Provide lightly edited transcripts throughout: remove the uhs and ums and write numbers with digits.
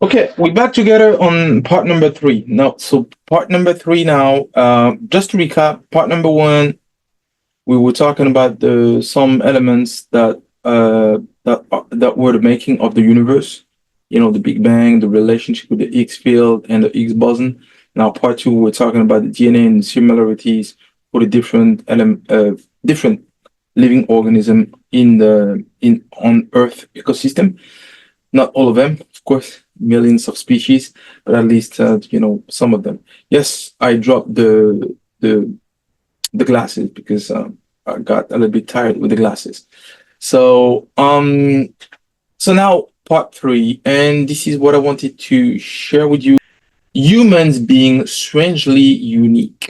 Okay, we're back together on part number three. Now, so part number three now, just to recap, part number one, we were talking about the some elements that were the making of the universe. You know, the Big Bang, the relationship with the Higgs field and the Higgs boson. Now, part two, we're talking about the DNA and similarities for the different living organism in the in on Earth ecosystem. Not all of them, of course, millions of species, but at least some of them. Yes, I dropped the glasses because I got a little bit tired with the glasses. So so now part three, and this is what I wanted to share with you. Humans being strangely unique.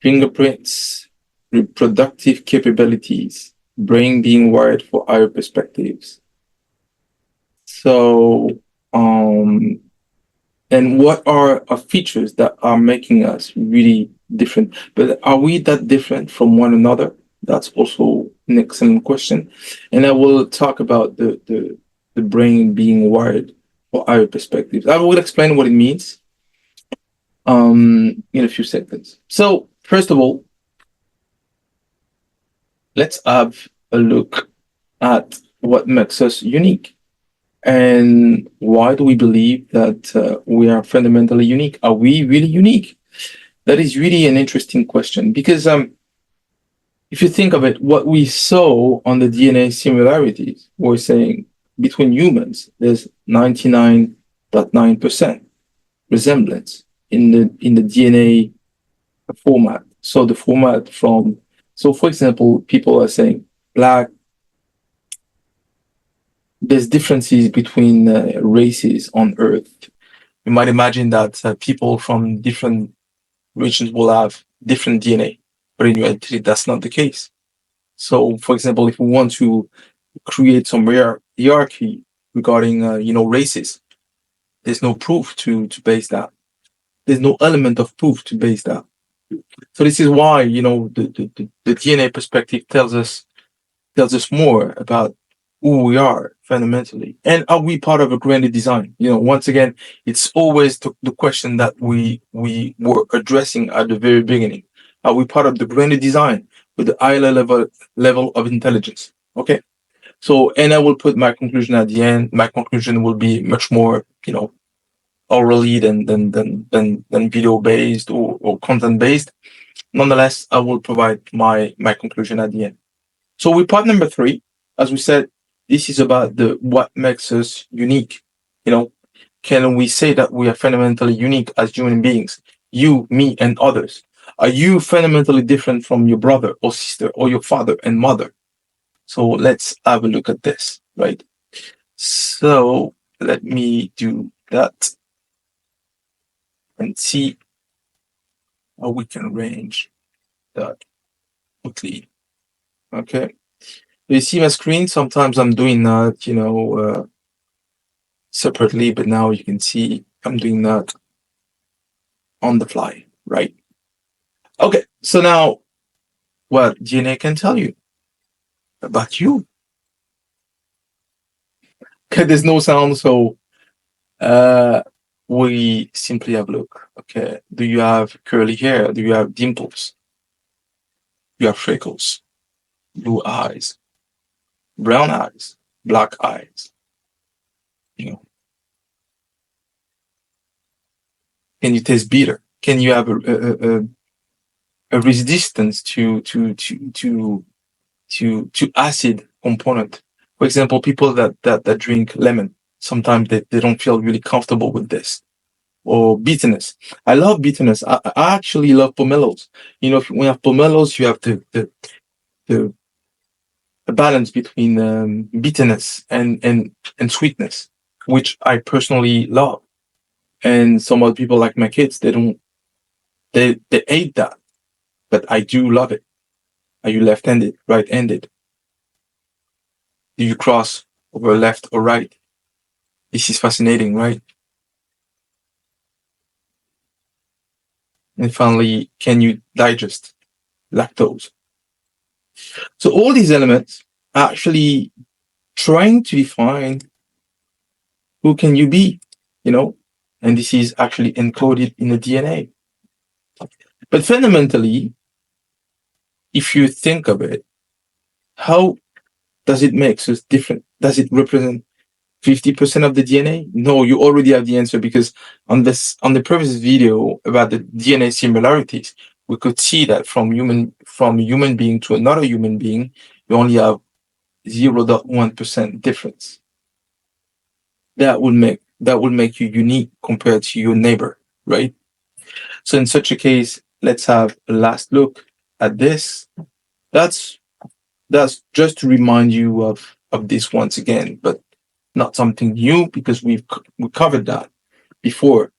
Fingerprints, reproductive capabilities, brain being wired for higher perspectives. So, and what are features that are making us really different? But are we that different from one another? That's also an excellent question. And I will talk about the brain being wired for higher perspectives. I will explain what it means in a few seconds. So, first of all, let's have a look at what makes us unique. And why do we believe that we are fundamentally unique? Are we really unique? That is really an interesting question because if you think of it, what we saw on the DNA similarities, we're saying between humans, there's 99.9% resemblance in the DNA format. So the format from, so for example, people are saying black, there's differences between races on Earth. You might imagine that people from different regions will have different DNA, but in reality, that's not the case. So, for example, if we want to create some hierarchy regarding, races, there's no proof to base that. There's no element of proof to base that. So this is why, the DNA perspective tells us more about who we are fundamentally, and are we part of a grander design? Once again, it's always the question that we were addressing at the very beginning. Are we part of the grander design with the higher level of intelligence? Okay. So, and I will put my conclusion at the end. My conclusion will be much more, orally than video based or content based. Nonetheless, I will provide my conclusion at the end. So with part number three, as we said, this is about the what makes us unique. Can we say that we are fundamentally unique as human beings? You, me, and others. Are you fundamentally different from your brother or sister or your father and mother? So let's have a look at this, right? So let me do that and see how we can arrange that quickly. Okay. You see my screen? Sometimes I'm doing that, separately, but now you can see I'm doing that on the fly, right? Okay, so now what DNA can tell you about you. Okay, there's no sound, so uh, we simply have a look. Okay, do you have curly hair? Do you have dimples? Do you have freckles? Blue eyes, brown eyes, black eyes? You know, can you taste bitter? Can you have a resistance to acid component? For example, people that drink lemon, sometimes they don't feel really comfortable with this. Or bitterness. I love bitterness. I actually love pomelos. If you have pomelos, you have the balance between bitterness and sweetness, which I personally love. And some other people, like my kids, they don't, they hate that, but I do love it. Are you left-handed, right-handed? Do you cross over left or right? This is fascinating, right? And finally, can you digest lactose? So all these elements are actually trying to define who can you be. you know, and this is actually encoded in the DNA. But fundamentally, if you think of it, how does it make us different? Does it represent 50% of the DNA? No, you already have the answer, because on the previous video about the DNA similarities, we could see that from a human being to another human being, you only have 0.1% difference. That will make you unique compared to your neighbor, right? So in such a case, let's have a last look at this. That's that's just to remind you of this once again, but not something new, because we covered that before.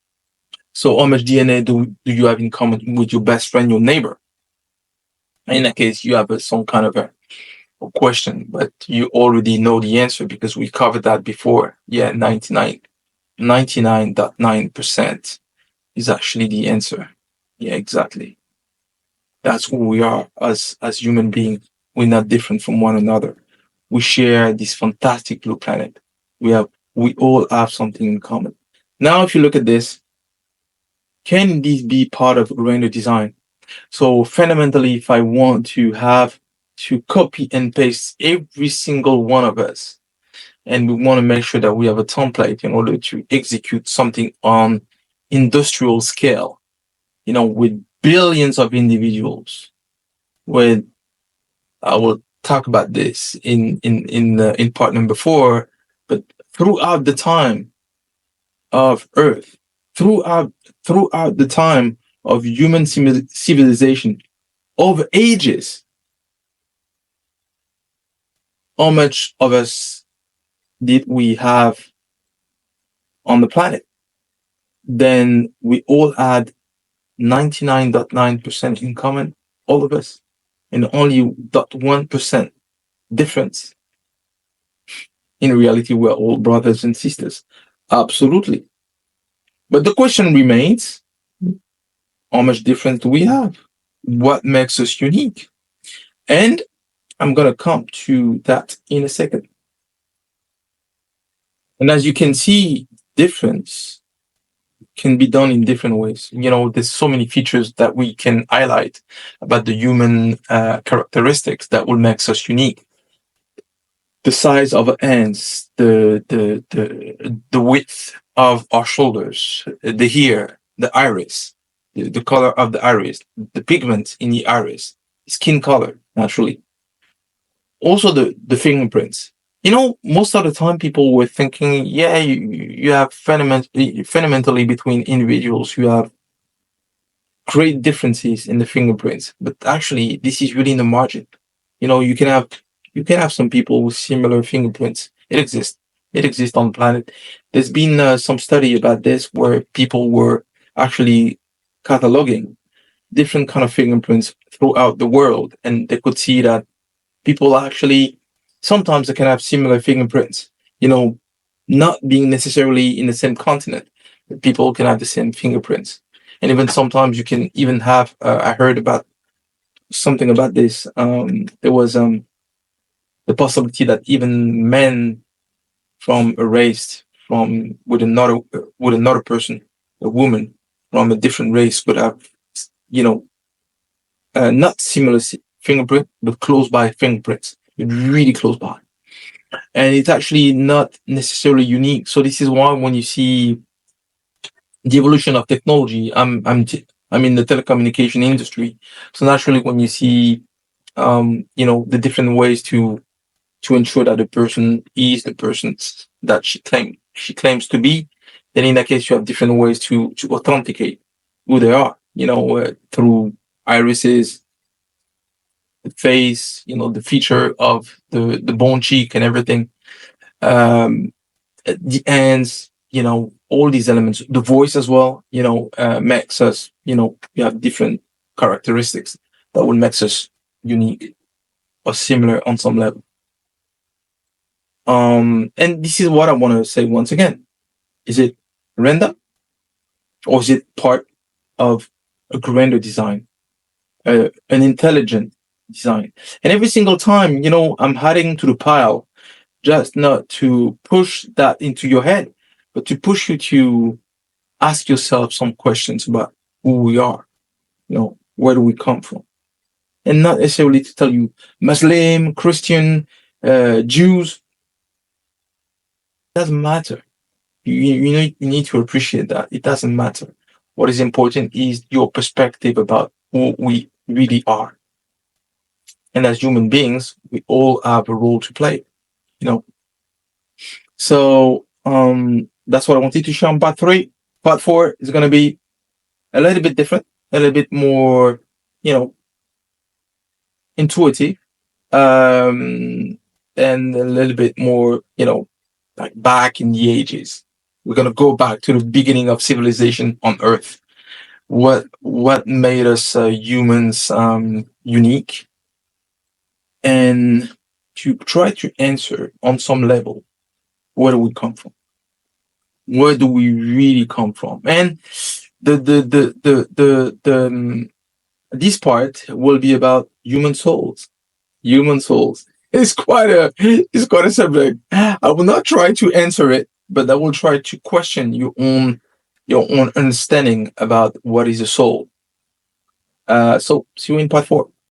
So how much DNA do you have in common with your best friend, your neighbor? In that case, you have some kind of a question, but you already know the answer because we covered that before. Yeah, 99.9% is actually the answer. Yeah, exactly. That's who we are as human beings. We're not different from one another. We share this fantastic blue planet. We all have something in common. Now, if you look at this, can this be part of render design? So fundamentally, if I want to copy and paste every single one of us, and we want to make sure that we have a template in order to execute something on industrial scale, with billions of individuals, with I will talk about this in part number 4, but throughout the time of Earth, throughout throughout the time of human civilization, over ages, how much of us did we have on the planet? Then we all had 99.9% in common, all of us, and only 0.1% difference. In reality, we're all brothers and sisters. Absolutely. But the question remains, how much difference do we have? What makes us unique? And I'm going to come to that in a second. And as you can see, difference can be done in different ways. There's so many features that we can highlight about the human characteristics that will make us unique. The size of our hands, the width of our shoulders, the hair, the iris, the color of the iris, the pigment in the iris, skin color, naturally. Also the fingerprints. Most of the time people were thinking, yeah, you have fundamentally between individuals, you have great differences in the fingerprints, but actually this is really in the margin. You can have some people with similar fingerprints. It exists on the planet. There's been some study about this where people were actually cataloging different kind of fingerprints throughout the world, and they could see that people actually sometimes they can have similar fingerprints. Not being necessarily in the same continent, but people can have the same fingerprints, and even sometimes you can even have. I heard about something about this. There was the possibility that even men from a race from with another person, a woman from a different race, would have, you know, not similar fingerprint, but close by fingerprints, really close by, and it's actually not necessarily unique. So this is why when you see the evolution of technology, I'm in the telecommunication industry, so naturally when you see the different ways to ensure that the person is the person that she claims to be, then in that case you have different ways to authenticate who they are. Through irises, the face, the feature of the bone cheek and everything, the hands, all these elements, the voice as well, makes us, we have different characteristics that will make us unique or similar on some level. And this is what I want to say once again. Is it random, or is it part of a grander design, an intelligent design? And every single time, I'm adding to the pile, just not to push that into your head, but to push you to ask yourself some questions about who we are. Where do we come from? And not necessarily to tell you Muslim, Christian, Jews, doesn't matter. You need to appreciate that. It doesn't matter. What is important is your perspective about who we really are. And as human beings, we all have a role to play, you know. So that's what I wanted to share on part three. Part four is gonna be a little bit different, a little bit more, you know, intuitive, and a little bit more, like back in the ages. We're gonna go back to the beginning of civilization on Earth. What made us humans unique, and to try to answer on some level, where do we come from? Where do we really come from? And this part will be about human souls. Human souls. It's quite a subject. I will not try to answer it, but I will try to question your own understanding about what is a soul. So see you in part four.